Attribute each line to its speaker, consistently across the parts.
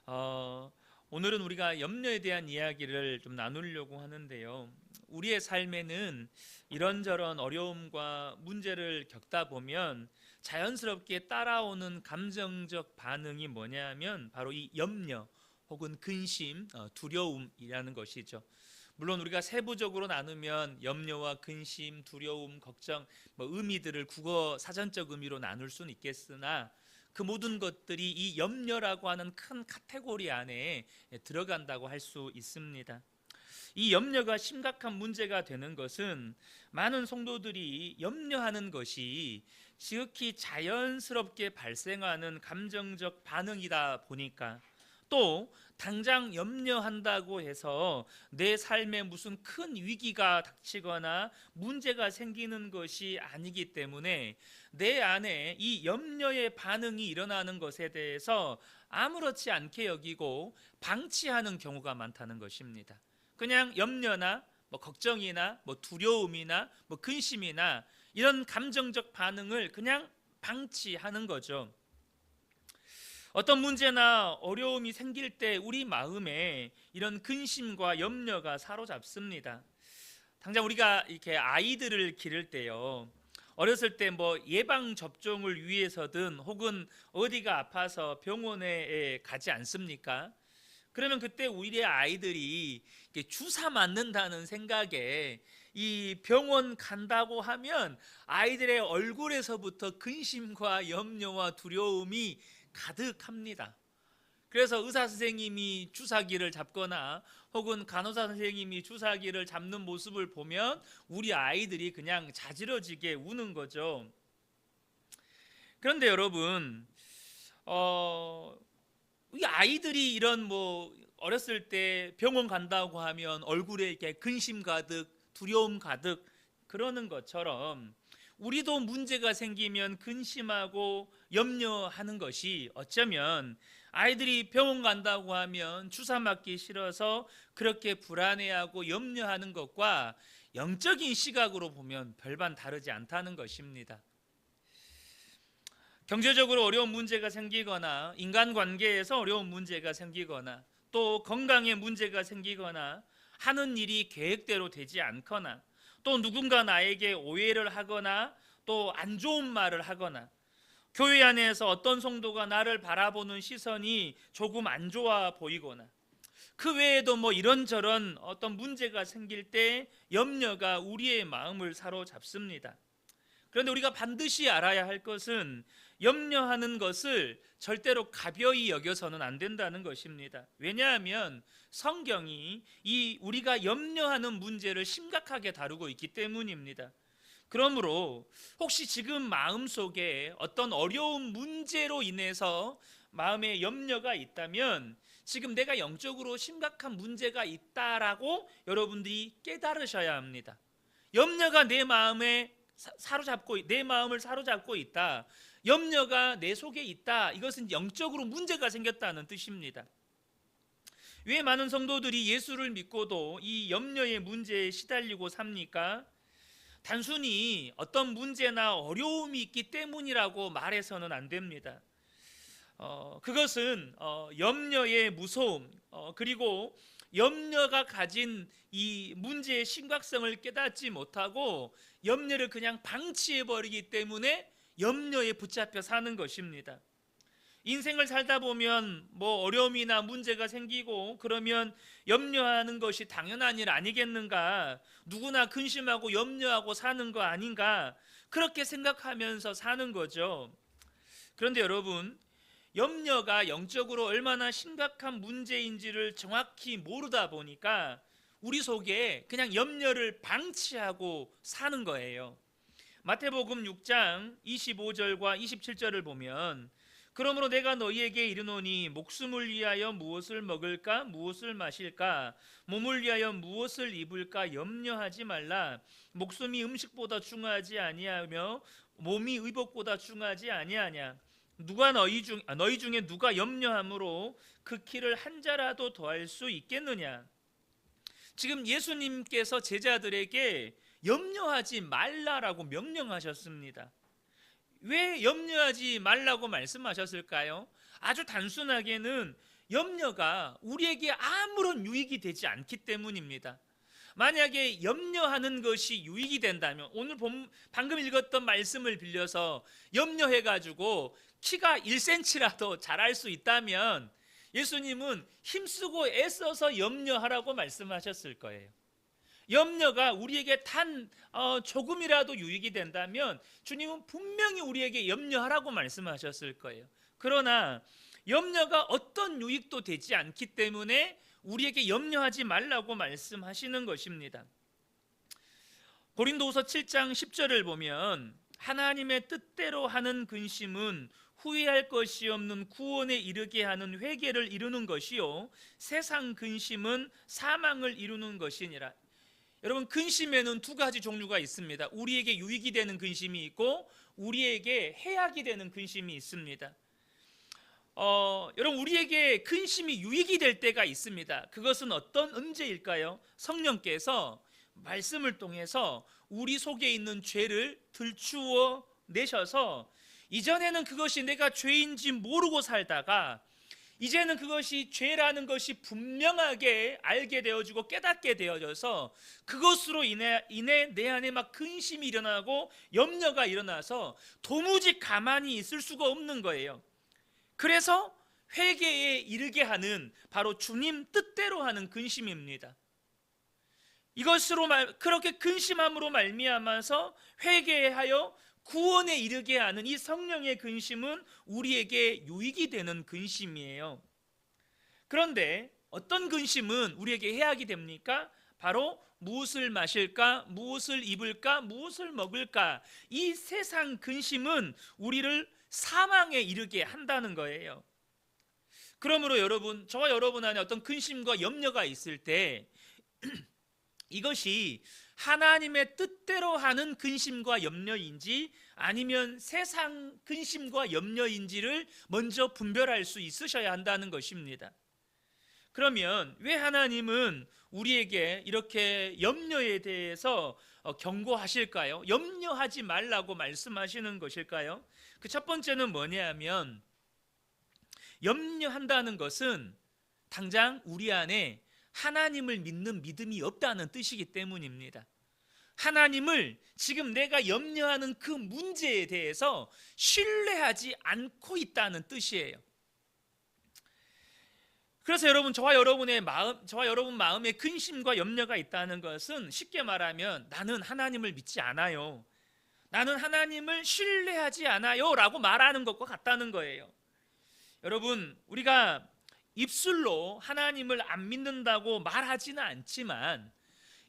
Speaker 1: 어, 오늘은 우리가 염려에 대한 이야기를 좀 나누려고 하는데요. 우리의 삶에는 이런저런 어려움과 문제를 겪다 보면 자연스럽게 따라오는 감정적 반응이 뭐냐 하면 바로 이 염려 혹은 근심, 두려움이라는 것이죠. 물론 우리가 세부적으로 나누면 염려와 근심, 두려움, 걱정 의미들을 국어 사전적 의미로 나눌 수는 있겠으나 그 모든 것들이 이 염려라고 하는 큰 카테고리 안에 들어간다고 할 수 있습니다. 이 염려가 심각한 문제가 되는 것은 많은 성도들이 염려하는 것이 지극히 자연스럽게 발생하는 감정적 반응이다 보니까, 또 당장 염려한다고 해서 내 삶에 무슨 큰 위기가 닥치거나 문제가 생기는 것이 아니기 때문에 내 안에 이 염려의 반응이 일어나는 것에 대해서 아무렇지 않게 여기고 방치하는 경우가 많다는 것입니다. 그냥 염려나 걱정이나 두려움이나 근심이나 이런 감정적 반응을 그냥 방치하는 거죠. 어떤 문제나 어려움이 생길 때 우리 마음에 이런 근심과 염려가 사로잡습니다. 당장 우리가 이렇게 아이들을 기를 때요, 어렸을 때 예방 접종을 위해서든 혹은 어디가 아파서 병원에 가지 않습니까? 그러면 그때 우리 아이들이 주사 맞는다는 생각에 이 병원 간다고 하면 아이들의 얼굴에서부터 근심과 염려와 두려움이 가득합니다. 그래서 의사 선생님이 주사기를 잡거나 혹은 간호사 선생님이 주사기를 잡는 모습을 보면 우리 아이들이 그냥 자지러지게 우는 거죠. 그런데 여러분, 이 아이들이 이런 어렸을 때 병원 간다고 하면 얼굴에 이렇게 근심 가득, 두려움 가득 그러는 것처럼 우리도 문제가 생기면 근심하고 염려하는 것이 어쩌면 아이들이 병원 간다고 하면 주사 맞기 싫어서 그렇게 불안해하고 염려하는 것과 영적인 시각으로 보면 별반 다르지 않다는 것입니다. 경제적으로 어려운 문제가 생기거나 인간관계에서 어려운 문제가 생기거나 또 건강에 문제가 생기거나 하는 일이 계획대로 되지 않거나 또 누군가 나에게 오해를 하거나 또 안 좋은 말을 하거나 교회 안에서 어떤 성도가 나를 바라보는 시선이 조금 안 좋아 보이거나 그 외에도 이런저런 어떤 문제가 생길 때 염려가 우리의 마음을 사로잡습니다. 그런데 우리가 반드시 알아야 할 것은 염려하는 것을 절대로 가벼이 여겨서는 안 된다는 것입니다. 왜냐하면 성경이 이 우리가 염려하는 문제를 심각하게 다루고 있기 때문입니다. 그러므로 혹시 지금 마음속에 어떤 어려운 문제로 인해서 마음에 염려가 있다면 지금 내가 영적으로 심각한 문제가 있다라고 여러분들이 깨달으셔야 합니다. 염려가 내 마음을 사로잡고 있다. 염려가 내 속에 있다. 이것은 영적으로 문제가 생겼다는 뜻입니다. 왜 많은 성도들이 예수를 믿고도 이 염려의 문제에 시달리고 삽니까? 단순히 어떤 문제나 어려움이 있기 때문이라고 말해서는 안 됩니다. 그것은 염려의 무서움, 그리고 염려가 가진 이 문제의 심각성을 깨닫지 못하고 염려를 그냥 방치해버리기 때문에 염려에 붙잡혀 사는 것입니다. 인생을 살다 보면 어려움이나 문제가 생기고 그러면 염려하는 것이 당연한 일 아니겠는가? 누구나 근심하고 염려하고 사는 거 아닌가? 그렇게 생각하면서 사는 거죠. 그런데 여러분, 염려가 영적으로 얼마나 심각한 문제인지를 정확히 모르다 보니까 우리 속에 그냥 염려를 방치하고 사는 거예요. 마태복음 6장 25절과 27절을 보면 그러므로 내가 너희에게 이르노니 목숨을 위하여 무엇을 먹을까 무엇을 마실까 몸을 위하여 무엇을 입을까 염려하지 말라. 목숨이 음식보다 중하지 아니하며 몸이 의복보다 중하지 아니하냐. 너희 중에 누가 염려함으로 그 키를 한 자라도 더할 수 있겠느냐. 지금 예수님께서 제자들에게 염려하지 말라라고 명령하셨습니다. 왜 염려하지 말라고 말씀하셨을까요? 아주 단순하게는 염려가 우리에게 아무런 유익이 되지 않기 때문입니다. 만약에 염려하는 것이 유익이 된다면, 오늘 방금 읽었던 말씀을 빌려서 염려해가지고 키가 1cm라도 자랄 수 있다면 예수님은 힘쓰고 애써서 염려하라고 말씀하셨을 거예요. 염려가 우리에게 단 조금이라도 유익이 된다면 주님은 분명히 우리에게 염려하라고 말씀하셨을 거예요. 그러나 염려가 어떤 유익도 되지 않기 때문에 우리에게 염려하지 말라고 말씀하시는 것입니다. 고린도후서 7장 10절을 보면 하나님의 뜻대로 하는 근심은 후회할 것이 없는 구원에 이르게 하는 회개를 이루는 것이요 세상 근심은 사망을 이루는 것이니라. 여러분, 근심에는 두 가지 종류가 있습니다. 우리에게 유익이 되는 근심이 있고 우리에게 해악이 되는 근심이 있습니다. 여러분, 우리에게 근심이 유익이 될 때가 있습니다. 그것은 어떤 언제일까요? 성령께서 말씀을 통해서 우리 속에 있는 죄를 들추어 내셔서 이전에는 그것이 내가 죄인지 모르고 살다가 이제는 그것이 죄라는 것이 분명하게 알게 되어지고 깨닫게 되어져서 그것으로 인해 내 안에 막 근심이 일어나고 염려가 일어나서 도무지 가만히 있을 수가 없는 거예요. 그래서 회개에 이르게 하는 바로 주님 뜻대로 하는 근심입니다. 이것으로 그렇게 근심함으로 말미암아서 회개하여 구원에 이르게 하는 이 성령의 근심은 우리에게 유익이 되는 근심이에요. 그런데 어떤 근심은 우리에게 해악이 됩니까? 바로 무엇을 마실까? 무엇을 입을까? 무엇을 먹을까? 이 세상 근심은 우리를 사망에 이르게 한다는 거예요. 그러므로 여러분, 저와 여러분 안에 어떤 근심과 염려가 있을 때 이것이 하나님의 뜻대로 하는 근심과 염려인지 아니면 세상 근심과 염려인지를 먼저 분별할 수 있으셔야 한다는 것입니다. 그러면 왜 하나님은 우리에게 이렇게 염려에 대해서 경고하실까요? 염려하지 말라고 말씀하시는 것일까요? 그 첫 번째는 뭐냐면 염려한다는 것은 당장 우리 안에 하나님을 믿는 믿음이 없다는 뜻이기 때문입니다. 하나님을 지금 내가 염려하는 그 문제에 대해서 신뢰하지 않고 있다는 뜻이에요. 그래서 여러분, 저와 여러분 마음에 근심과 염려가 있다는 것은 쉽게 말하면 나는 하나님을 믿지 않아요, 나는 하나님을 신뢰하지 않아요 라고 말하는 것과 같다는 거예요. 여러분, 우리가 입술로 하나님을 안 믿는다고 말하지는 않지만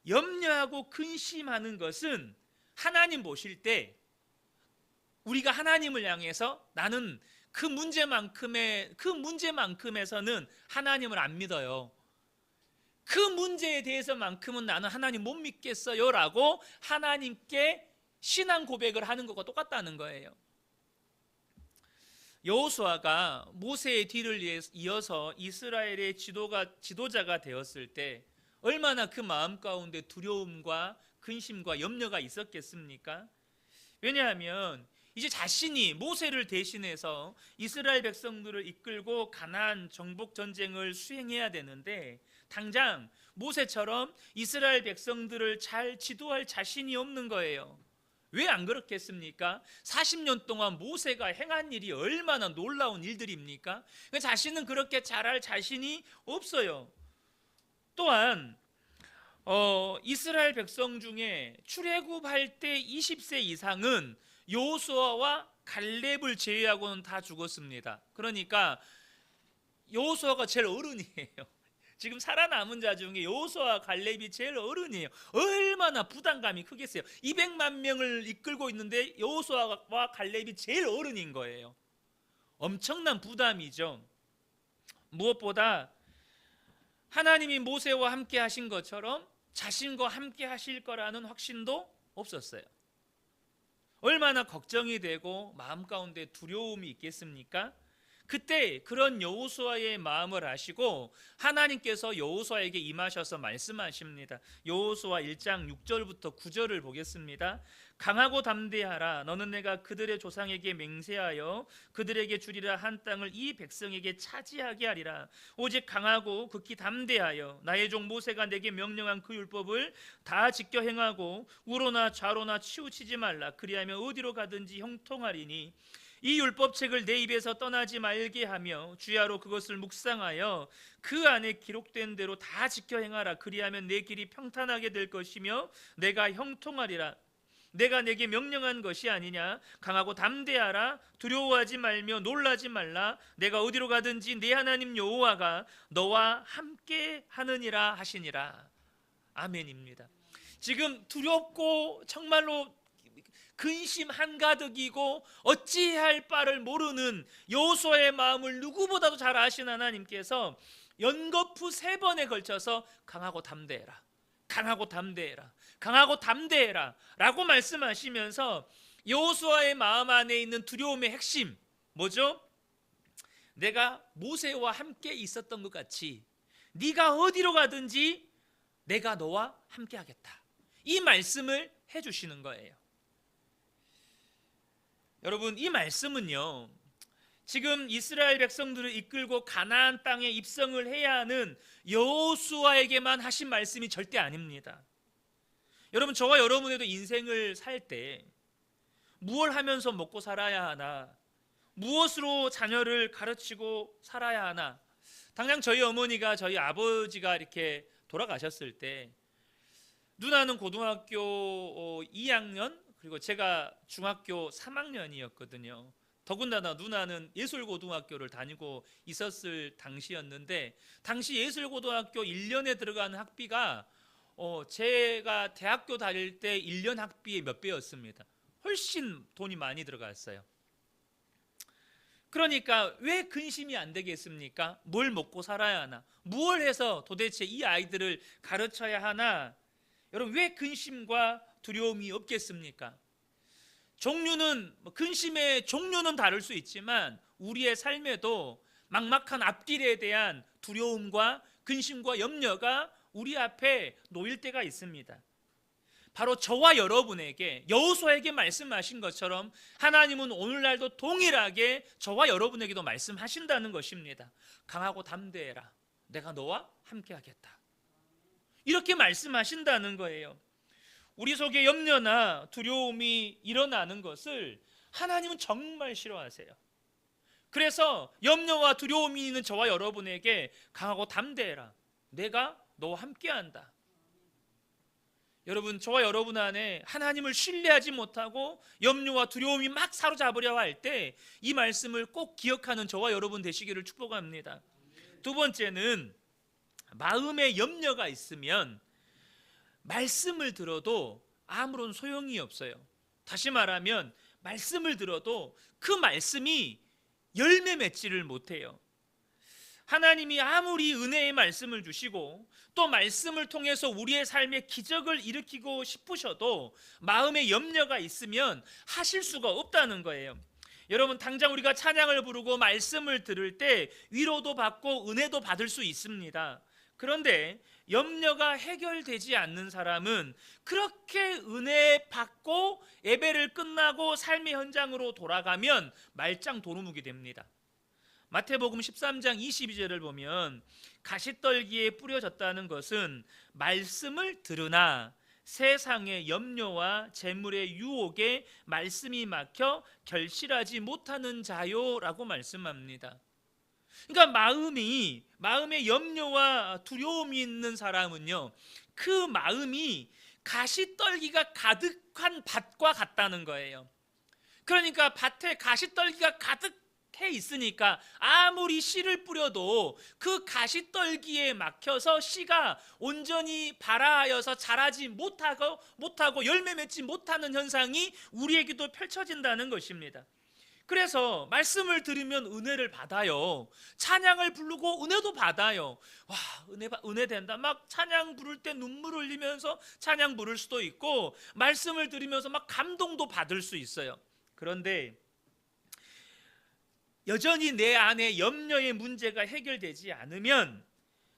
Speaker 1: 염려하고 근심하는 것은 하나님 보실 때 우리가 하나님을 향해서 나는 그 문제만큼에서는 하나님을 안 믿어요, 그 문제에 대해서만큼은 나는 하나님 못 믿겠어요 라고 하나님께 신앙 고백을 하는 것과 똑같다는 거예요. 여호수아가 모세의 뒤를 이어서 이스라엘의 지도자가 되었을 때 얼마나 그 마음 가운데 두려움과 근심과 염려가 있었겠습니까? 왜냐하면 이제 자신이 모세를 대신해서 이스라엘 백성들을 이끌고 가나안 정복 전쟁을 수행해야 되는데 당장 모세처럼 이스라엘 백성들을 잘 지도할 자신이 없는 거예요. 왜 안 그렇겠습니까? 40년 동안 모세가 행한 일이 얼마나 놀라운 일들입니까? 자신은 그렇게 잘할 자신이 없어요. 또한 이스라엘 백성 중에 출애굽할 때 20세 이상은 여호수아와 갈렙을 제외하고는 다 죽었습니다. 그러니까 여호수아가 제일 어른이에요. 지금 살아남은 자 중에 여호수아와 갈렙이 제일 어른이에요. 얼마나 부담감이 크겠어요. 200만 명을 이끌고 있는데 여호수아와 갈렙이 제일 어른인 거예요. 엄청난 부담이죠. 무엇보다 하나님이 모세와 함께 하신 것처럼 자신과 함께 하실 거라는 확신도 없었어요. 얼마나 걱정이 되고 마음 가운데 두려움이 있겠습니까? 그때 그런 여호수아의 마음을 아시고 하나님께서 여호수아에게 임하셔서 말씀하십니다. 여호수아 1장 6절부터 9절을 보겠습니다. 강하고 담대하라. 너는 내가 그들의 조상에게 맹세하여 그들에게 주리라 한 땅을 이 백성에게 차지하게 하리라. 오직 강하고 극히 담대하여 나의 종 모세가 내게 명령한 그 율법을 다 지켜 행하고 우로나 좌로나 치우치지 말라. 그리하면 어디로 가든지 형통하리니 이 율법책을 내 입에서 떠나지 말게 하며 주야로 그것을 묵상하여 그 안에 기록된 대로 다 지켜 행하라. 그리하면 내 길이 평탄하게 될 것이며 내가 형통하리라. 내가 내게 명령한 것이 아니냐. 강하고 담대하라. 두려워하지 말며 놀라지 말라. 내가 어디로 가든지 내 하나님 여호와가 너와 함께 하느니라 하시니라. 아멘입니다. 지금 두렵고 정말로 근심 한가득이고 어찌해야 할 바를 모르는 여호수아의 마음을 누구보다도 잘 아신 하나님께서 연거푸 3번에 걸쳐서 강하고 담대해라, 강하고 담대해라, 강하고 담대해라 라고 말씀하시면서 여호수아의 마음 안에 있는 두려움의 핵심 뭐죠? 내가 모세와 함께 있었던 것 같이 네가 어디로 가든지 내가 너와 함께 하겠다, 이 말씀을 해주시는 거예요. 여러분, 이 말씀은요, 지금 이스라엘 백성들을 이끌고 가나안 땅에 입성을 해야 하는 여호수아에게만 하신 말씀이 절대 아닙니다. 여러분, 저와 여러분에도 인생을 살 때 무엇을 하면서 먹고 살아야 하나, 무엇으로 자녀를 가르치고 살아야 하나. 당장 저희 어머니가, 저희 아버지가 이렇게 돌아가셨을 때 누나는 고등학교 2학년, 그리고 제가 중학교 3학년이었거든요. 더군다나 누나는 예술고등학교를 다니고 있었을 당시였는데, 당시 예술고등학교 1년에 들어가는 학비가 제가 대학교 다닐 때 1년 학비의 몇 배였습니다. 훨씬 돈이 많이 들어갔어요. 그러니까 왜 근심이 안 되겠습니까? 뭘 먹고 살아야 하나? 무엇을 해서 도대체 이 아이들을 가르쳐야 하나? 여러분, 왜 근심과 두려움이 없겠습니까? 종류는, 근심의 종류는 다를 수 있지만 우리의 삶에도 막막한 앞길에 대한 두려움과 근심과 염려가 우리 앞에 놓일 때가 있습니다. 바로 저와 여러분에게, 여호수아에게 말씀하신 것처럼 하나님은 오늘날도 동일하게 저와 여러분에게도 말씀하신다는 것입니다. 강하고 담대해라. 내가 너와 함께 하겠다. 이렇게 말씀하신다는 거예요. 우리 속에 염려나 두려움이 일어나는 것을 하나님은 정말 싫어하세요. 그래서 염려와 두려움이 있는 저와 여러분에게 강하고 담대해라. 내가 너와 함께한다. 여러분, 저와 여러분 안에 하나님을 신뢰하지 못하고 염려와 두려움이 막 사로잡으려 할 때 이 말씀을 꼭 기억하는 저와 여러분 되시기를 축복합니다. 두 번째는, 마음에 염려가 있으면 말씀을 들어도 아무런 소용이 없어요. 다시 말하면 말씀을 들어도 그 말씀이 열매 맺지를 못해요. 하나님이 아무리 은혜의 말씀을 주시고 또 말씀을 통해서 우리의 삶에 기적을 일으키고 싶으셔도 마음에 염려가 있으면 하실 수가 없다는 거예요. 여러분, 당장 우리가 찬양을 부르고 말씀을 들을 때 위로도 받고 은혜도 받을 수 있습니다. 그런데 염려가 해결되지 않는 사람은 그렇게 은혜 받고 예배를 끝나고 삶의 현장으로 돌아가면 말짱 도루묵이 됩니다. 마태복음 13장 22절을 보면 가시떨기에 뿌려졌다는 것은 말씀을 들으나 세상의 염려와 재물의 유혹에 말씀이 막혀 결실하지 못하는 자요라고 말씀합니다. 그러니까 마음에 염려와 두려움이 있는 사람은요, 그 마음이 가시떨기가 가득한 밭과 같다는 거예요. 그러니까 밭에 가시떨기가 가득해 있으니까 아무리 씨를 뿌려도 그 가시떨기에 막혀서 씨가 온전히 발아하여서 자라지 못하고 열매 맺지 못하는 현상이 우리에게도 펼쳐진다는 것입니다. 그래서 말씀을 들으면 은혜를 받아요. 찬양을 부르고 은혜도 받아요. 와, 은혜 된다. 막 찬양 부를 때 눈물 흘리면서 찬양 부를 수도 있고, 말씀을 들으면서 막 감동도 받을 수 있어요. 그런데 여전히 내 안에 염려의 문제가 해결되지 않으면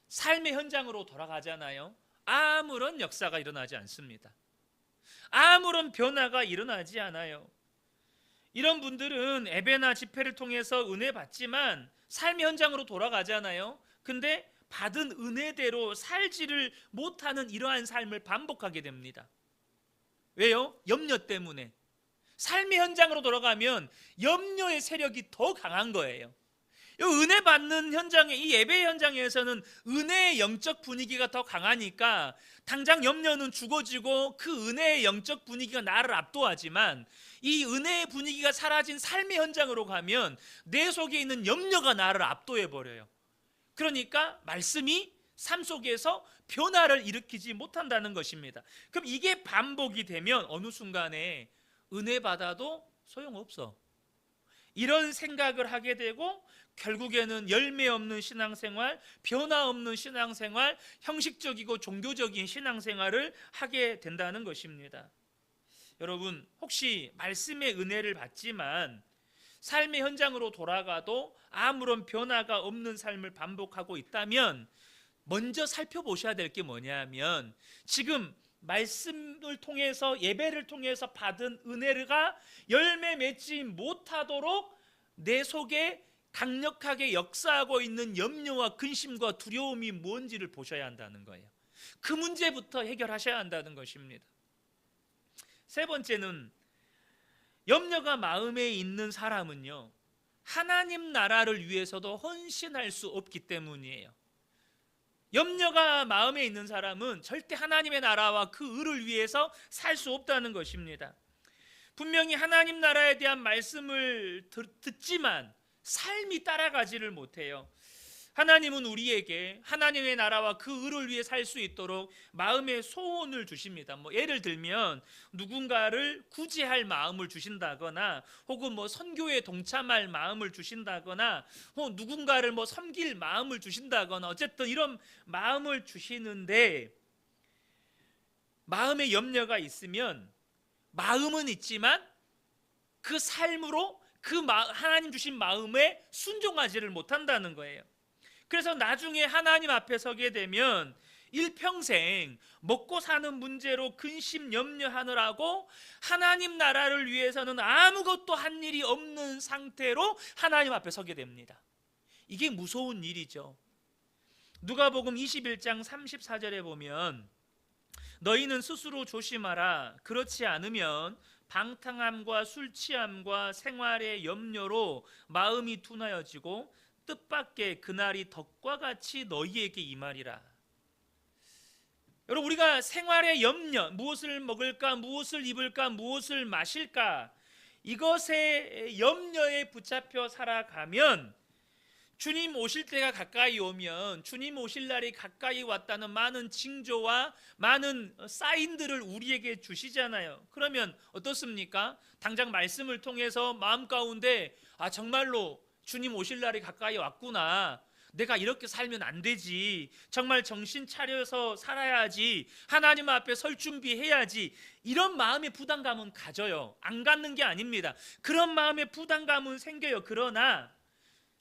Speaker 1: 삶의 현장으로 돌아가잖아요. 아무런 역사가 일어나지 않습니다. 아무런 변화가 일어나지 않아요. 이런 분들은 예배나 집회를 통해서 은혜 받지만 삶의 현장으로 돌아가잖아요. 근데 받은 은혜대로 살지를 못하는 이러한 삶을 반복하게 됩니다. 왜요? 염려 때문에. 삶의 현장으로 돌아가면 염려의 세력이 더 강한 거예요. 이 은혜 받는 현장에, 이 예배 현장에서는 은혜의 영적 분위기가 더 강하니까 당장 염려는 죽어지고 그 은혜의 영적 분위기가 나를 압도하지만, 이 은혜의 분위기가 사라진 삶의 현장으로 가면 내 속에 있는 염려가 나를 압도해 버려요. 그러니까 말씀이 삶 속에서 변화를 일으키지 못한다는 것입니다. 그럼 이게 반복이 되면 어느 순간에 은혜 받아도 소용없어, 이런 생각을 하게 되고 결국에는 열매 없는 신앙생활, 변화 없는 신앙생활, 형식적이고 종교적인 신앙생활을 하게 된다는 것입니다. 여러분, 혹시 말씀의 은혜를 받지만 삶의 현장으로 돌아가도 아무런 변화가 없는 삶을 반복하고 있다면 먼저 살펴보셔야 될 게 뭐냐면, 지금 말씀을 통해서, 예배를 통해서 받은 은혜가 열매 맺지 못하도록 내 속에 강력하게 역사하고 있는 염려와 근심과 두려움이 뭔지를 보셔야 한다는 거예요. 그 문제부터 해결하셔야 한다는 것입니다. 세 번째는, 염려가 마음에 있는 사람은요, 하나님 나라를 위해서도 헌신할 수 없기 때문이에요. 염려가 마음에 있는 사람은 절대 하나님의 나라와 그 의를 위해서 살 수 없다는 것입니다. 분명히 하나님 나라에 대한 말씀을 듣지만 삶이 따라가지를 못해요. 하나님은 우리에게 하나님의 나라와 그 의를 위해 살 수 있도록 마음의 소원을 주십니다. 예를 들면 누군가를 구제할 마음을 주신다거나, 혹은 선교에 동참할 마음을 주신다거나, 누군가를 섬길 마음을 주신다거나, 어쨌든 이런 마음을 주시는데, 마음에 염려가 있으면 마음은 있지만 그 삶으로 하나님 주신 마음에 순종하지를 못한다는 거예요. 그래서 나중에 하나님 앞에 서게 되면 일평생 먹고 사는 문제로 근심 염려하느라고 하나님 나라를 위해서는 아무것도 한 일이 없는 상태로 하나님 앞에 서게 됩니다. 이게 무서운 일이죠. 누가복음 21장 34절에 보면, 너희는 스스로 조심하라. 그렇지 않으면 방탕함과 술 취함과 생활의 염려로 마음이 둔하여지고 뜻밖의 그날이 덕과 같이 너희에게 임하리라. 여러분, 우리가 생활의 염려, 무엇을 먹을까, 무엇을 입을까, 무엇을 마실까, 이것에 염려에 붙잡혀 살아가면 주님 오실 때가 가까이 오면, 주님 오실 날이 가까이 왔다는 많은 징조와 많은 사인들을 우리에게 주시잖아요. 그러면 어떻습니까? 당장 말씀을 통해서 마음 가운데, 정말로 주님 오실 날이 가까이 왔구나, 내가 이렇게 살면 안 되지, 정말 정신 차려서 살아야지, 하나님 앞에 설 준비해야지, 이런 마음의 부담감은 가져요. 안 갖는 게 아닙니다. 그런 마음의 부담감은 생겨요. 그러나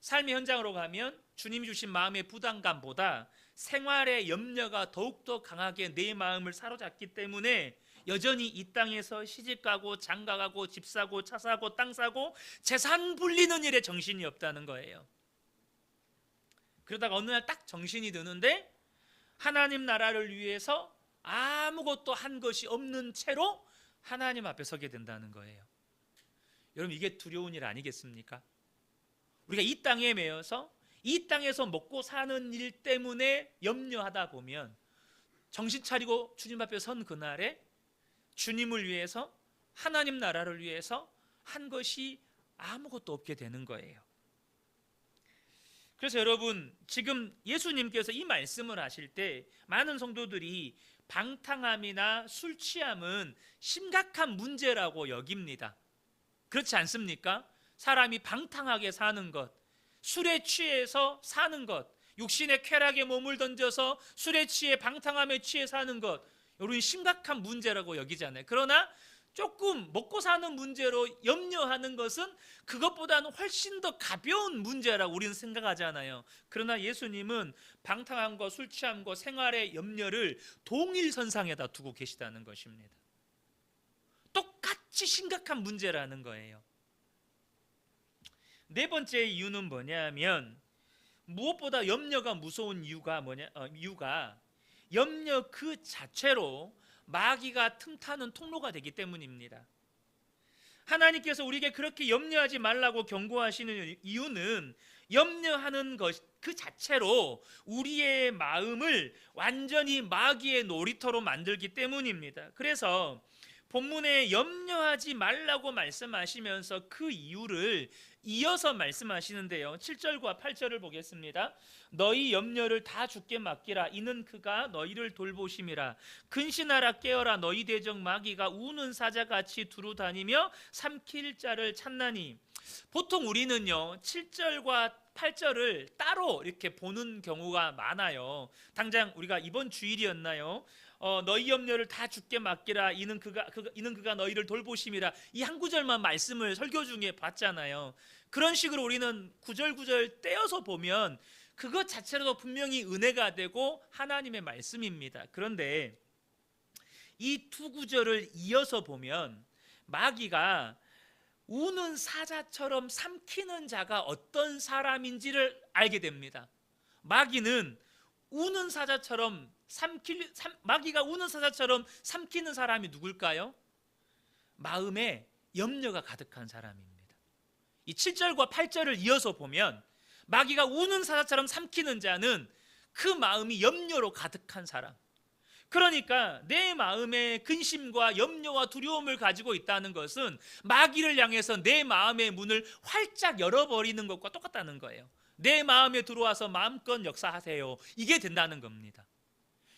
Speaker 1: 삶의 현장으로 가면 주님이 주신 마음의 부담감보다 생활의 염려가 더욱더 강하게 내 마음을 사로잡기 때문에 여전히 이 땅에서 시집가고 장가가고 집 사고 차 사고 땅 사고 재산 불리는 일에 정신이 없다는 거예요. 그러다가 어느 날 딱 정신이 드는데 하나님 나라를 위해서 아무것도 한 것이 없는 채로 하나님 앞에 서게 된다는 거예요. 여러분, 이게 두려운 일 아니겠습니까? 우리가 이 땅에 매여서 이 땅에서 먹고 사는 일 때문에 염려하다 보면 정신 차리고 주님 앞에 선 그날에 주님을 위해서, 하나님 나라를 위해서 한 것이 아무것도 없게 되는 거예요. 그래서 여러분, 지금 예수님께서 이 말씀을 하실 때 많은 성도들이 방탕함이나 술 취함은 심각한 문제라고 여깁니다. 그렇지 않습니까? 사람이 방탕하게 사는 것, 술에 취해서 사는 것, 육신의 쾌락에 몸을 던져서 술에 취해 방탕함에 취해 사는 것, 여러분 심각한 문제라고 여기잖아요. 그러나 조금 먹고 사는 문제로 염려하는 것은 그것보다는 훨씬 더 가벼운 문제라고 우리는 생각하잖아요. 그러나 예수님은 방탕함과 술 취함과 생활의 염려를 동일선상에다 두고 계시다는 것입니다. 아주 심각한 문제라는 거예요. 네 번째 이유는 뭐냐면, 무엇보다 염려가 무서운 이유가 이유가 염려 그 자체로 마귀가 틈타는 통로가 되기 때문입니다. 하나님께서 우리에게 그렇게 염려하지 말라고 경고하시는 이유는 염려하는 것 그 자체로 우리의 마음을 완전히 마귀의 놀이터로 만들기 때문입니다. 그래서 본문에 염려하지 말라고 말씀하시면서 그 이유를 이어서 말씀하시는데요, 7절과 8절을 보겠습니다. 너희 염려를 다 주께 맡기라. 이는 그가 너희를 돌보심이라. 근신하라, 깨어라. 너희 대적 마귀가 우는 사자같이 두루 다니며 삼킬 자를 찾나니. 보통 우리는요 7절과 8절을 따로 이렇게 보는 경우가 많아요. 당장 우리가 이번 주일이었나요? 너희 염려를 다 주께 맡기라. 이는 그가 너희를 돌보심이라. 이 한 구절만 말씀을 설교 중에 봤잖아요. 그런 식으로 우리는 구절구절 떼어서 보면 그것 자체로도 분명히 은혜가 되고 하나님의 말씀입니다. 그런데 이 두 구절을 이어서 보면 마귀가 우는 사자처럼 삼키는 자가 어떤 사람인지를 알게 됩니다. 마귀가 우는 사자처럼 삼키는 사람이 누굴까요? 마음에 염려가 가득한 사람입니다. 이 7절과 8절을 이어서 보면 마귀가 우는 사자처럼 삼키는 자는 그 마음이 염려로 가득한 사람. 그러니까 내 마음에 근심과 염려와 두려움을 가지고 있다는 것은 마귀를 향해서 내 마음의 문을 활짝 열어버리는 것과 똑같다는 거예요. 내 마음에 들어와서 마음껏 역사하세요. 이게 된다는 겁니다.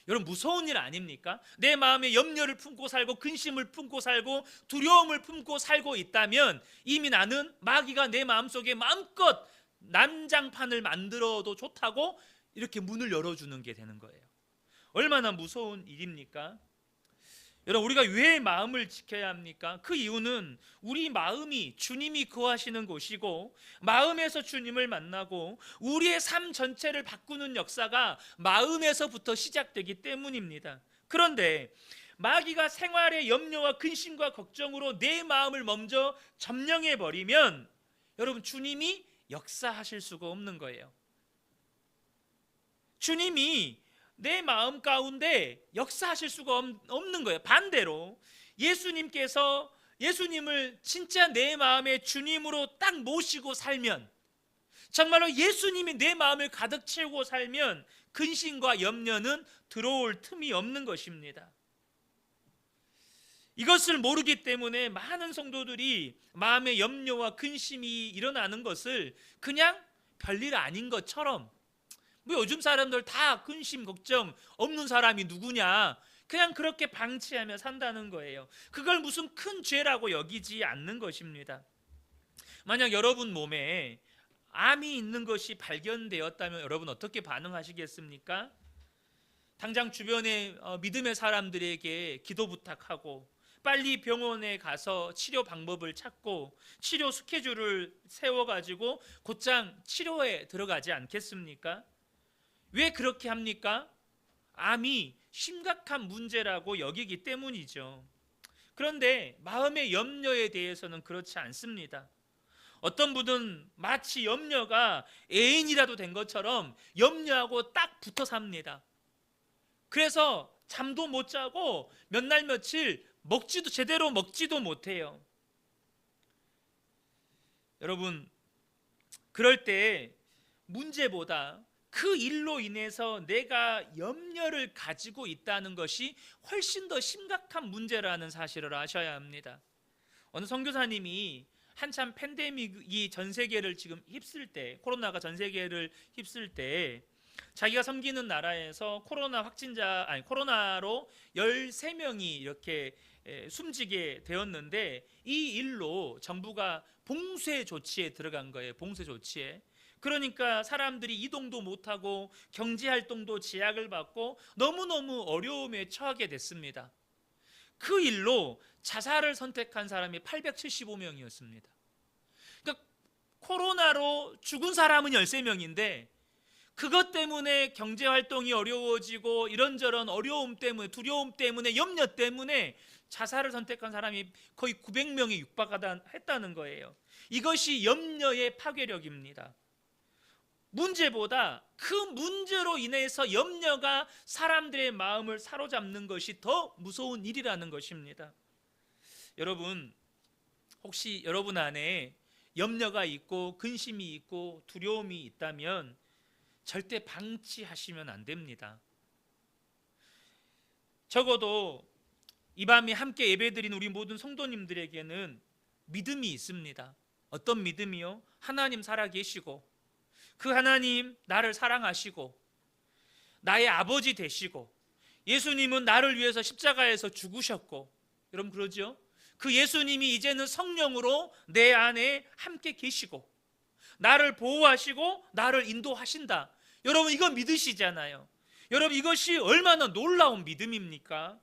Speaker 1: 여러분, 무서운 일 아닙니까? 내 마음에 염려를 품고 살고 근심을 품고 살고 두려움을 품고 살고 있다면 이미 나는 마귀가 내 마음속에 마음껏 난장판을 만들어도 좋다고 이렇게 문을 열어주는 게 되는 거예요. 얼마나 무서운 일입니까? 여러분, 우리가 왜 마음을 지켜야 합니까? 그 이유는 우리 마음이 주님이 거하시는 곳이고 마음에서 주님을 만나고 우리의 삶 전체를 바꾸는 역사가 마음에서부터 시작되기 때문입니다. 그런데 마귀가 생활의 염려와 근심과 걱정으로 내 마음을 먼저 점령해 버리면 여러분, 주님이 역사하실 수가 없는 거예요. 주님이 내 마음 가운데 역사하실 수가 없는 거예요. 반대로 예수님을 진짜 내 마음의 주님으로 딱 모시고 살면, 정말로 예수님이 내 마음을 가득 채우고 살면 근심과 염려는 들어올 틈이 없는 것입니다. 이것을 모르기 때문에 많은 성도들이 마음의 염려와 근심이 일어나는 것을 그냥 별일 아닌 것처럼, 뭐 요즘 사람들 다 근심 걱정 없는 사람이 누구냐, 그냥 그렇게 방치하며 산다는 거예요. 그걸 무슨 큰 죄라고 여기지 않는 것입니다. 만약 여러분 몸에 암이 있는 것이 발견되었다면 여러분 어떻게 반응하시겠습니까? 당장 주변의 믿음의 사람들에게 기도 부탁하고 빨리 병원에 가서 치료 방법을 찾고 치료 스케줄을 세워가지고 곧장 치료에 들어가지 않겠습니까? 왜 그렇게 합니까? 암이 심각한 문제라고 여기기 때문이죠. 그런데 마음의 염려에 대해서는 그렇지 않습니다. 어떤 분은 마치 염려가 애인이라도 된 것처럼 염려하고 딱 붙어 삽니다. 그래서 잠도 못 자고 몇 날 며칠 제대로 먹지도 못해요. 여러분, 그럴 때 문제보다 그 일로 인해서 내가 염려를 가지고 있다는 것이 훨씬 더 심각한 문제라는 사실을 아셔야 합니다. 어느 선교사님이 한참 팬데믹이 전 세계를 지금 휩쓸 때, 코로나가 전 세계를 휩쓸 때 자기가 섬기는 나라에서 코로나로 13명이 이렇게 숨지게 되었는데 이 일로 정부가 봉쇄 조치에 들어간 거예요. 봉쇄 조치에. 그러니까 사람들이 이동도 못하고 경제활동도 제약을 받고 너무너무 어려움에 처하게 됐습니다. 그 일로 자살을 선택한 사람이 875명이었습니다. 그러니까 코로나로 죽은 사람은 13명인데 그것 때문에 경제 활동이 어려워지고 이런저런 어려움 때문에, 두려움 때문에, 염려 때문에 자살을 선택한 사람이 거의 900명에 육박했다는 거예요. 이것이 염려의 파괴력입니다. 문제보다 그 문제로 인해서 염려가 사람들의 마음을 사로잡는 것이 더 무서운 일이라는 것입니다. 여러분, 혹시 여러분 안에 염려가 있고 근심이 있고 두려움이 있다면 절대 방치하시면 안 됩니다. 적어도 이 밤에 함께 예배드린 우리 모든 성도님들에게는 믿음이 있습니다. 어떤 믿음이요? 하나님 살아계시고, 그 하나님 나를 사랑하시고 나의 아버지 되시고, 예수님은 나를 위해서 십자가에서 죽으셨고, 여러분 그러죠? 그 예수님이 이제는 성령으로 내 안에 함께 계시고 나를 보호하시고 나를 인도하신다. 여러분 이거 믿으시잖아요. 여러분 이것이 얼마나 놀라운 믿음입니까?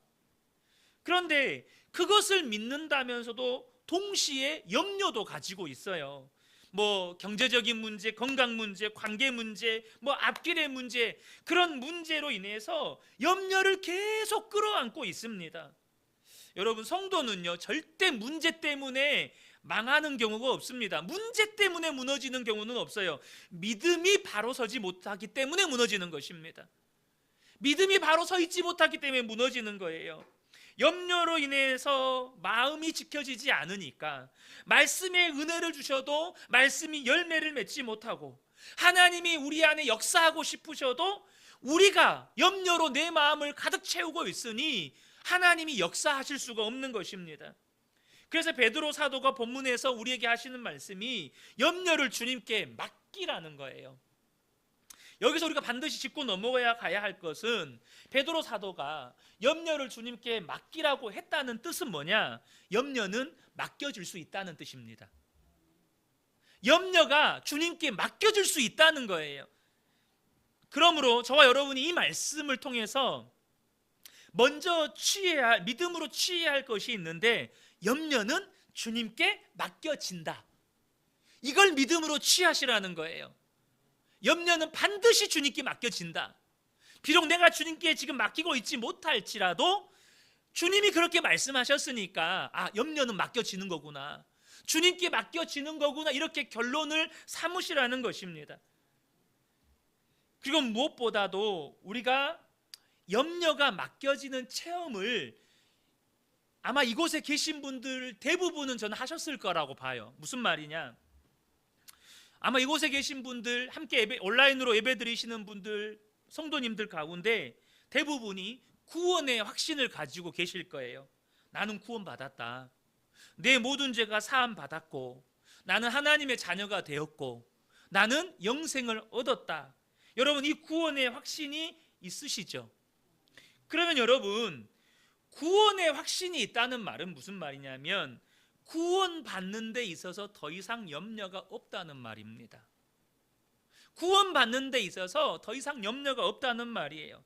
Speaker 1: 그런데 그것을 믿는다면서도 동시에 염려도 가지고 있어요. 뭐 경제적인 문제, 건강 문제, 관계 문제, 뭐 앞길의 문제, 그런 문제로 인해서 염려를 계속 끌어안고 있습니다. 여러분 성도는요 절대 문제 때문에 망하는 경우가 없습니다. 문제 때문에 무너지는 경우는 없어요. 믿음이 바로 서지 못하기 때문에 무너지는 것입니다. 믿음이 바로 서 있지 못하기 때문에 무너지는 거예요. 염려로 인해서 마음이 지켜지지 않으니까 말씀의 은혜를 주셔도 말씀이 열매를 맺지 못하고, 하나님이 우리 안에 역사하고 싶으셔도 우리가 염려로 내 마음을 가득 채우고 있으니 하나님이 역사하실 수가 없는 것입니다. 그래서 베드로 사도가 본문에서 우리에게 하시는 말씀이 염려를 주님께 맡기라는 거예요. 여기서 우리가 반드시 짚고 넘어가야 할 것은, 베드로 사도가 염려를 주님께 맡기라고 했다는 뜻은 뭐냐? 염려는 맡겨질 수 있다는 뜻입니다. 염려가 주님께 맡겨질 수 있다는 거예요. 그러므로 저와 여러분이 이 말씀을 통해서 먼저 믿음으로 취해야 할 것이 있는데, 염려는 주님께 맡겨진다. 이걸 믿음으로 취하시라는 거예요. 염려는 반드시 주님께 맡겨진다. 비록 내가 주님께 지금 맡기고 있지 못할지라도 주님이 그렇게 말씀하셨으니까, 아, 염려는 맡겨지는 거구나, 주님께 맡겨지는 거구나, 이렇게 결론을 삼으시라는 것입니다. 그리고 무엇보다도 우리가 염려가 맡겨지는 체험을 아마 이곳에 계신 분들 대부분은 저는 하셨을 거라고 봐요. 무슨 말이냐? 아마 이곳에 계신 분들, 함께 온라인으로 예배 드리시는 분들, 성도님들 가운데 대부분이 구원의 확신을 가지고 계실 거예요. 나는 구원받았다. 내 모든 죄가 사함 받았고, 나는 하나님의 자녀가 되었고, 나는 영생을 얻었다. 여러분 이 구원의 확신이 있으시죠? 그러면 여러분, 구원의 확신이 있다는 말은 무슨 말이냐면, 구원받는 데 있어서 더 이상 염려가 없다는 말입니다. 구원받는 데 있어서 더 이상 염려가 없다는 말이에요.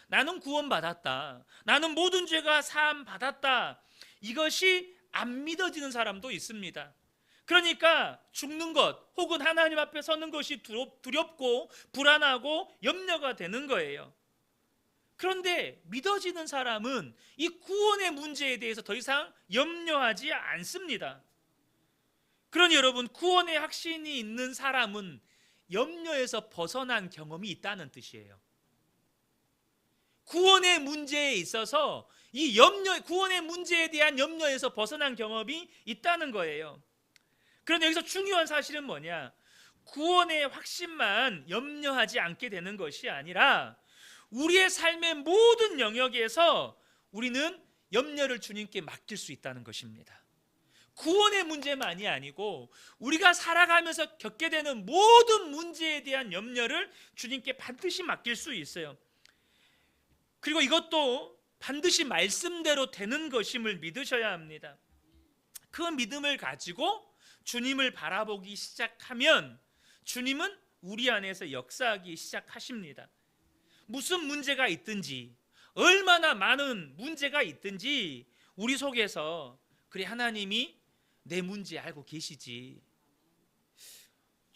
Speaker 1: 나는 구원받았다, 나는 모든 죄가 사함 받았다, 이것이 안 믿어지는 사람도 있습니다. 그러니까 죽는 것 혹은 하나님 앞에 서는 것이 두렵고 불안하고 염려가 되는 거예요. 그런데 믿어지는 사람은 이 구원의 문제에 대해서 더 이상 염려하지 않습니다. 그러니 여러분, 구원의 확신이 있는 사람은 염려에서 벗어난 경험이 있다는 뜻이에요. 구원의 문제에 있어서 이 구원의 문제에 대한 염려에서 벗어난 경험이 있다는 거예요. 그런데 여기서 중요한 사실은 뭐냐? 구원의 확신만 염려하지 않게 되는 것이 아니라 우리의 삶의 모든 영역에서 우리는 염려를 주님께 맡길 수 있다는 것입니다. 구원의 문제만이 아니고 우리가 살아가면서 겪게 되는 모든 문제에 대한 염려를 주님께 반드시 맡길 수 있어요. 그리고 이것도 반드시 말씀대로 되는 것임을 믿으셔야 합니다. 그 믿음을 가지고 주님을 바라보기 시작하면 주님은 우리 안에서 역사하기 시작하십니다. 무슨 문제가 있든지, 얼마나 많은 문제가 있든지 우리 속에서, 그래, 하나님이 내 문제 알고 계시지.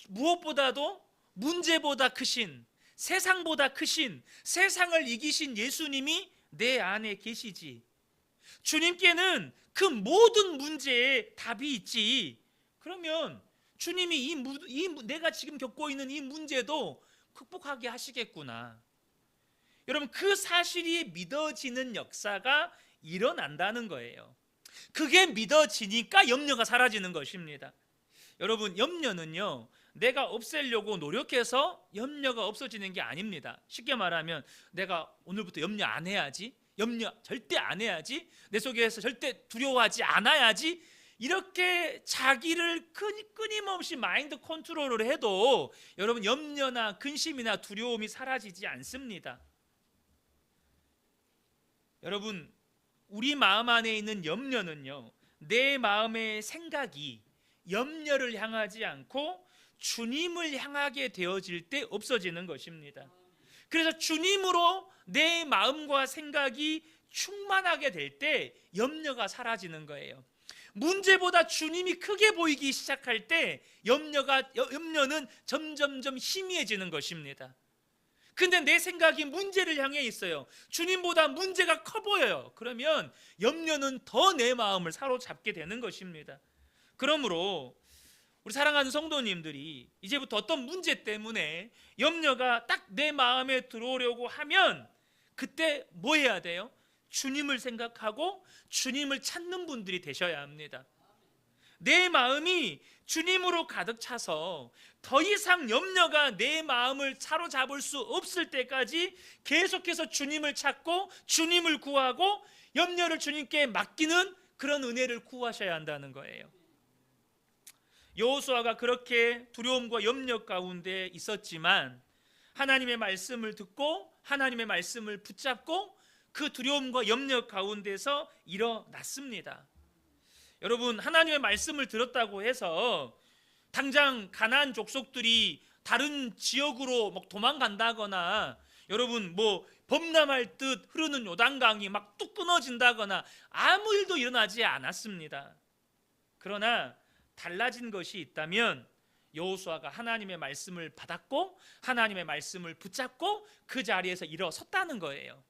Speaker 1: 무엇보다도 문제보다 크신 세상보다 크신, 세상을 이기신 예수님이 내 안에 계시지. 주님께는 그 모든 문제에 답이 있지. 그러면 주님이 내가 지금 겪고 있는 이 문제도 극복하게 하시겠구나. 여러분, 그 사실이 믿어지는 역사가 일어난다는 거예요. 그게 믿어지니까 염려가 사라지는 것입니다. 여러분, 염려는요, 내가 없애려고 노력해서 염려가 없어지는 게 아닙니다. 쉽게 말하면 내가 오늘부터 염려 안 해야지, 염려 절대 안 해야지, 내 속에서 절대 두려워하지 않아야지, 이렇게 자기를 끊임없이 마인드 컨트롤을 해도 여러분, 염려나 근심이나 두려움이 사라지지 않습니다. 여러분, 우리 마음 안에 있는 염려는요, 내 마음의 생각이 염려를 향하지 않고 주님을 향하게 되어질 때 없어지는 것입니다. 그래서 주님으로 내 마음과 생각이 충만하게 될 때 염려가 사라지는 거예요. 문제보다 주님이 크게 보이기 시작할 때 염려는 점점점 희미해지는 것입니다. 근데 내 생각이 문제를 향해 있어요. 주님보다 문제가 커 보여요. 그러면 염려는 더 내 마음을 사로잡게 되는 것입니다. 그러므로 우리 사랑하는 성도님들이 이제부터 어떤 문제 때문에 염려가 딱 내 마음에 들어오려고 하면 그때 뭐 해야 돼요? 주님을 생각하고 주님을 찾는 분들이 되셔야 합니다. 내 마음이 주님으로 가득 차서 더 이상 염려가 내 마음을 사로잡을 수 없을 때까지 계속해서 주님을 찾고 주님을 구하고 염려를 주님께 맡기는 그런 은혜를 구하셔야 한다는 거예요. 여호수아가 그렇게 두려움과 염려 가운데 있었지만 하나님의 말씀을 듣고 하나님의 말씀을 붙잡고 그 두려움과 염려 가운데서 일어났습니다. 여러분, 하나님의 말씀을 들었다고 해서 당장 가나안 족속들이 다른 지역으로 막 도망간다거나, 여러분 뭐 범람할 듯 흐르는 요단강이 막 뚝 끊어진다거나 아무 일도 일어나지 않았습니다. 그러나 달라진 것이 있다면 여호수아가 하나님의 말씀을 받았고 하나님의 말씀을 붙잡고 그 자리에서 일어섰다는 거예요.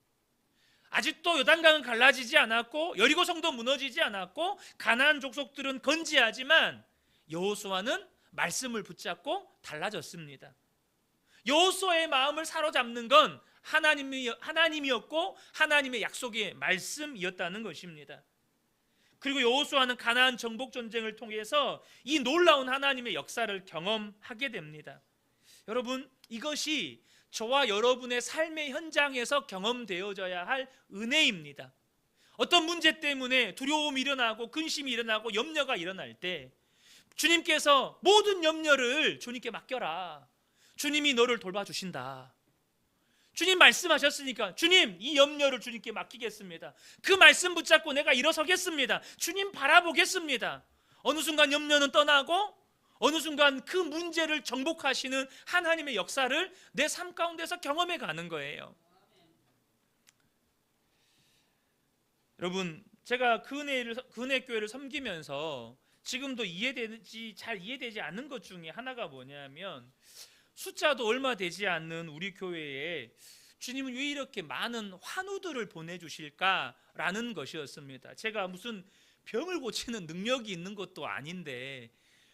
Speaker 1: 아직도 요단강은 갈라지지 않았고 여리고 성도 무너지지 않았고 가나안 족속들은 건재하지만 여호수아는 말씀을 붙잡고 달라졌습니다. 여호수아의 마음을 사로잡는 건 하나님이었고 하나님의 약속의 말씀이었다는 것입니다. 그리고 여호수아는 가나안 정복 전쟁을 통해서 이 놀라운 하나님의 역사를 경험하게 됩니다. 여러분, 이것이 저와 여러분의 삶의 현장에서 경험되어져야 할 은혜입니다. 어떤 문제 때문에 두려움이 일어나고 근심이 일어나고 염려가 일어날 때 주님께서 모든 염려를 주님께 맡겨라. 주님이 너를 돌봐주신다. 주님 말씀하셨으니까 주님, 이 염려를 주님께 맡기겠습니다. 그 말씀 붙잡고 내가 일어서겠습니다. 주님 바라보겠습니다. 어느 순간 염려는 떠나고 어느 순간 그 문제를 정복하시는 하나님의 역사를 내 삶 가운데서 경험해 가는 거예요. 여러분, 제가 그 은혜 교회를 섬기면서 지금도 잘 이해되지 않는 것 중에 하나가 뭐냐면, 숫자도 얼마 되지 않는 우리 교회에 주님은 왜 이렇게 많은 환우들을 보내주실까라는 것이었습니다. 제가 무슨 병을 고치는 능력이 있는 것도 아닌데,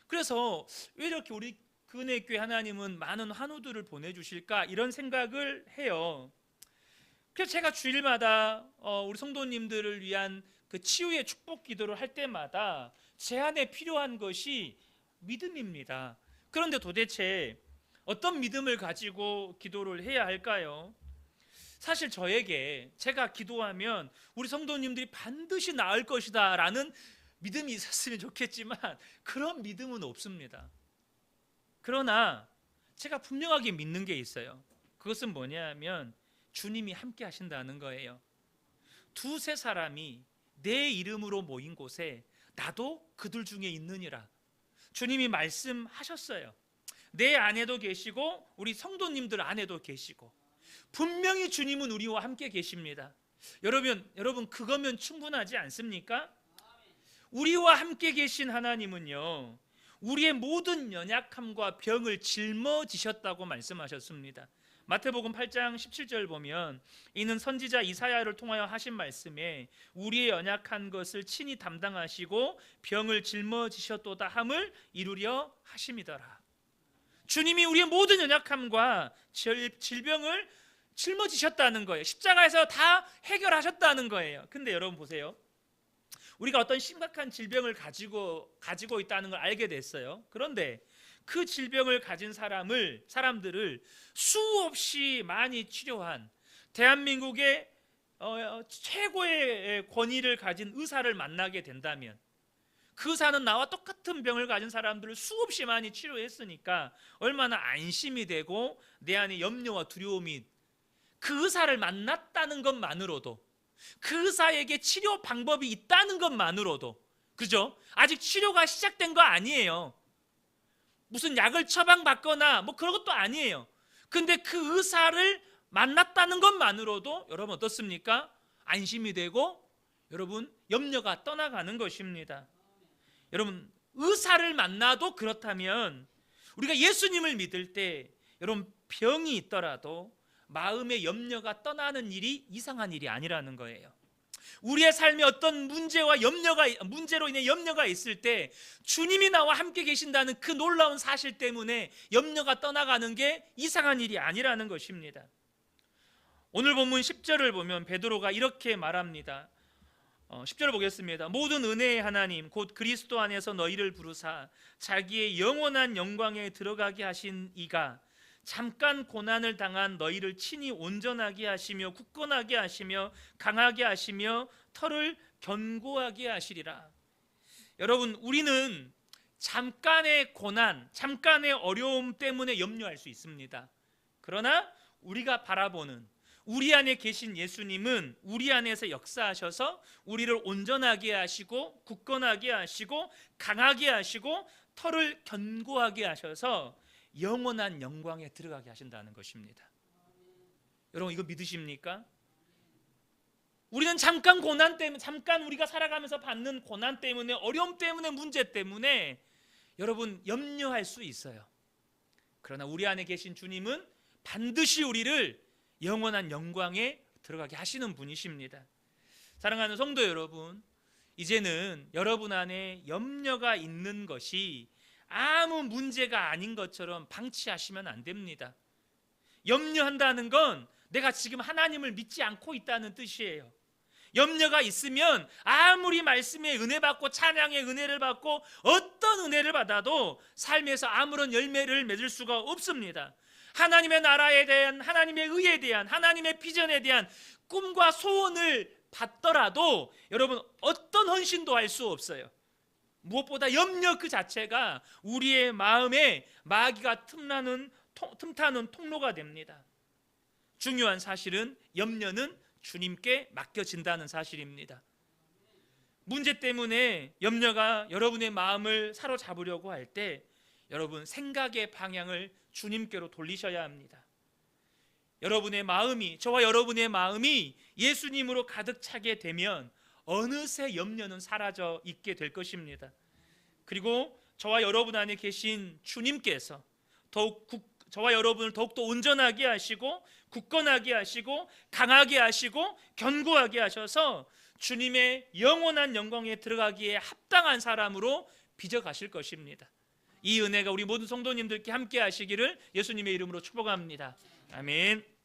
Speaker 1: 그래서 왜 이렇게 우리 은혜교회 하나님은 많은 환우들을 보내주실까, 이런 생각을 해요. 그래서 제가 주일마다 우리 성도님들을 위한 그 치유의 축복 기도를 할 때마다 제 안에 필요한 것이 믿음입니다. 그런데 도대체 어떤 믿음을 가지고 기도를 해야 할까요? 사실 저에게 제가 기도하면 우리 성도님들이 반드시 나을 것이다 라는 믿음이 있었으면 좋겠지만 그런 믿음은 없습니다. 그러나 제가 분명하게 믿는 게 있어요. 그것은 뭐냐면 주님이 함께 하신다는 거예요. 두세 사람이 내 이름으로 모인 곳에 나도 그들 중에 있느니라. 주님이 말씀하셨어요. 내 안에도 계시고 우리 성도님들 안에도 계시고 분명히 주님은 우리와 함께 계십니다. 여러분 그거면 충분하지 않습니까? 우리와 함께 계신 하나님은요, 우리의 모든 연약함과 병을 짊어지셨다고 말씀하셨습니다. 마태복음 8장 17절 보면 이는 선지자 이사야를 통하여 하신 말씀에 우리의 연약한 것을 친히 담당하시고 병을 짊어지셨도다 함을 이루려 하심이더라. 주님이 우리의 모든 연약함과 질병을 짊어지셨다는 거예요. 십자가에서 다 해결하셨다는 거예요. 근데 여러분 보세요. 우리가 어떤 심각한 질병을 가지고 있다는 걸 알게 됐어요. 그런데 그 질병을 가진 사람들을 수없이 많이 치료한 대한민국의 최고의 권위를 가진 의사를 만나게 된다면, 그 의사는 나와 똑같은 병을 가진 사람들을 수없이 많이 치료했으니까 얼마나 안심이 되고 내 안에 염려와 두려움이, 그 의사를 만났다는 것만으로도, 그 의사에게 치료 방법이 있다는 것만으로도, 그죠? 아직 치료가 시작된 거 아니에요. 무슨 약을 처방받거나 뭐 그런 것도 아니에요. 근데 그 의사를 만났다는 것만으로도 여러분 어떻습니까? 안심이 되고 여러분 염려가 떠나가는 것입니다. 여러분 의사를 만나도 그렇다면 우리가 예수님을 믿을 때 여러분 병이 있더라도 마음의 염려가 떠나는 일이 이상한 일이 아니라는 거예요. 우리의 삶에 어떤 문제로 인해 염려가 있을 때 주님이 나와 함께 계신다는 그 놀라운 사실 때문에 염려가 떠나가는 게 이상한 일이 아니라는 것입니다. 오늘 본문 10절을 보면 베드로가 이렇게 말합니다. 10절 보겠습니다. 모든 은혜의 하나님 곧 그리스도 안에서 너희를 부르사 자기의 영원한 영광에 들어가게 하신 이가 잠깐 고난을 당한 너희를 친히 온전하게 하시며 굳건하게 하시며 강하게 하시며 터를 견고하게 하시리라. 여러분 우리는 잠깐의 고난, 잠깐의 어려움 때문에 염려할 수 있습니다. 그러나 우리가 바라보는 우리 안에 계신 예수님은 우리 안에서 역사하셔서 우리를 온전하게 하시고 굳건하게 하시고 강하게 하시고 터를 견고하게 하셔서 영원한 영광에 들어가게 하신다는 것입니다. 여러분 이거 믿으십니까? 우리는 잠깐 고난 때문에, 잠깐 우리가 살아가면서 받는 고난 때문에, 어려움 때문에, 문제 때문에 여러분 염려할 수 있어요. 그러나 우리 안에 계신 주님은 반드시 우리를 영원한 영광에 들어가게 하시는 분이십니다. 사랑하는 성도 여러분, 이제는 여러분 안에 염려가 있는 것이 아무 문제가 아닌 것처럼 방치하시면 안 됩니다. 염려한다는 건 내가 지금 하나님을 믿지 않고 있다는 뜻이에요. 염려가 있으면 아무리 말씀의 은혜 받고 찬양의 은혜를 받고 어떤 은혜를 받아도 삶에서 아무런 열매를 맺을 수가 없습니다. 하나님의 나라에 대한, 하나님의 의에 대한, 하나님의 비전에 대한 꿈과 소원을 받더라도 여러분 어떤 헌신도 할 수 없어요. 무엇보다 염려 그 자체가 우리의 마음에 마귀가 틈타는 통로가 됩니다. 중요한 사실은 염려는 주님께 맡겨진다는 사실입니다. 문제 때문에 염려가 여러분의 마음을 사로잡으려고 할 때 여러분 생각의 방향을 주님께로 돌리셔야 합니다. 여러분의 마음이, 저와 여러분의 마음이 예수님으로 가득 차게 되면 어느새 염려는 사라져 있게 될 것입니다. 그리고 저와 여러분 안에 계신 주님께서 저와 여러분을 더욱더 온전하게 하시고 굳건하게 하시고 강하게 하시고 견고하게 하셔서 주님의 영원한 영광에 들어가기에 합당한 사람으로 빚어가실 것입니다. 이 은혜가 우리 모든 성도님들께 함께 하시기를 예수님의 이름으로 축복합니다. 아멘.